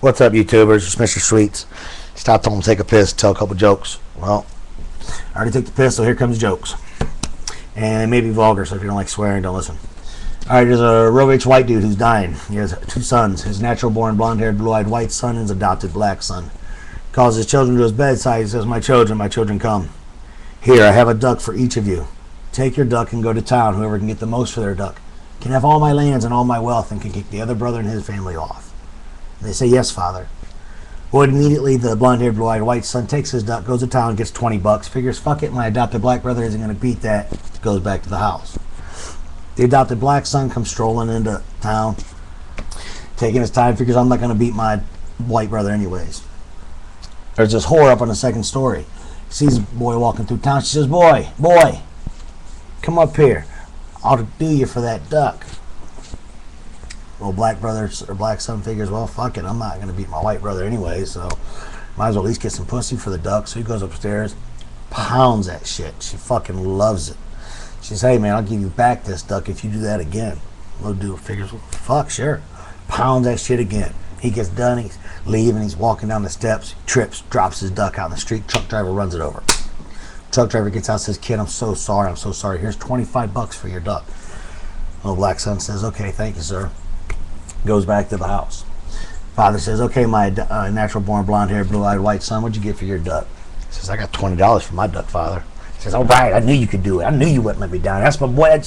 What's up, YouTubers? It's Mr. Sweets. Stop telling them to take a piss, tell a couple jokes. Well, I already took the piss, so here comes jokes. And maybe vulgar, so if you don't like swearing, don't listen. Alright, there's a real rich white dude who's dying. He has 2 sons. His natural-born, blonde-haired, blue-eyed white son and his adopted black son. Calls his children to his bedside. He says, my children, come. Here, I have a duck for each of you. Take your duck and go to town. Whoever can get the most for their duck can have all my lands and all my wealth and can kick the other brother and his family off. They say, yes, father. Well, immediately the blonde-haired, blue-eyed white son takes his duck, goes to town, gets 20 bucks, figures, fuck it, my adopted black brother isn't going to beat that, goes back to the house. The adopted black son comes strolling into town, taking his time, figures, I'm not going to beat my white brother anyways. There's this whore up on the 2nd story. Sees a boy walking through town. She says, boy, come up here. I'll do you for that duck. Well, black brother or black son figures, well, fuck it, I'm not going to beat my white brother anyway, so might as well at least get some pussy for the duck. So he goes upstairs, pounds that shit. She fucking loves it. She says, hey, man, I'll give you back this duck if you do that again. Little dude figures, well, fuck, sure. Pounds that shit again. He gets done, he's leaving, he's walking down the steps, trips, drops his duck out in the street. Truck driver runs it over. Truck driver gets out, says, kid, I'm so sorry. Here's 25 bucks for your duck. Little black son says, okay, thank you, sir. Goes back to the house. Father says, okay, my natural-born, blonde-haired, blue-eyed white son, what'd you get for your duck? He says, I got $20 for my duck, father. He says, all right, I knew you could do it. I knew you wouldn't let me down. That's my boy. All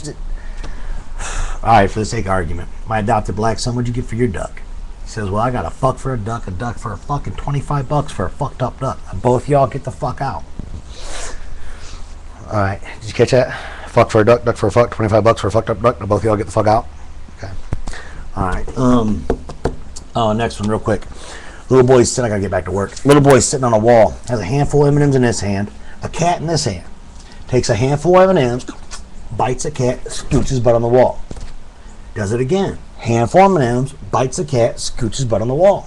right, for the sake of argument, my adopted black son, what'd you get for your duck? He says, well, I got a fuck for a duck for a fucking 25 bucks for a fucked up duck. Both y'all get the fuck out. All right, did you catch that? Fuck for a duck for a fuck, 25 bucks for a fucked up duck. Now both y'all get the fuck out. Okay. All right. Next one, real quick. Little boy's sitting. I gotta get back to work. Little boy's sitting on a wall. Has a handful of M&Ms in his hand, a cat in this hand. Takes a handful of M&Ms, bites a cat, scoots his butt on the wall. Does it again. Handful of M&Ms, bites a cat, scoots his butt on the wall.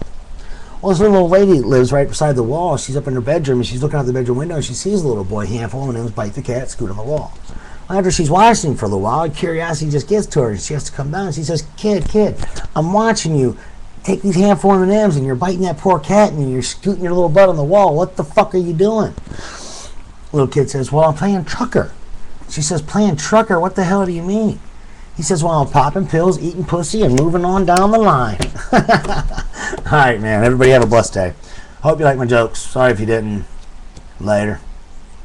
Well, this little old lady lives right beside the wall. She's up in her bedroom and she's looking out the bedroom window and she sees the little boy, handful of M&Ms, bite the cat, scoot on the wall. After she's watching for a little while, curiosity just gets to her and she has to come down. She says, kid, I'm watching you take these handful of M&Ms and you're biting that poor cat and you're scooting your little butt on the wall. What the fuck are you doing? Little kid says, well, I'm playing trucker. She says, playing trucker? What the hell do you mean? He says, well, I'm popping pills, eating pussy, and moving on down the line. All right, man. Everybody have a blessed day. Hope you like my jokes. Sorry if you didn't. Later.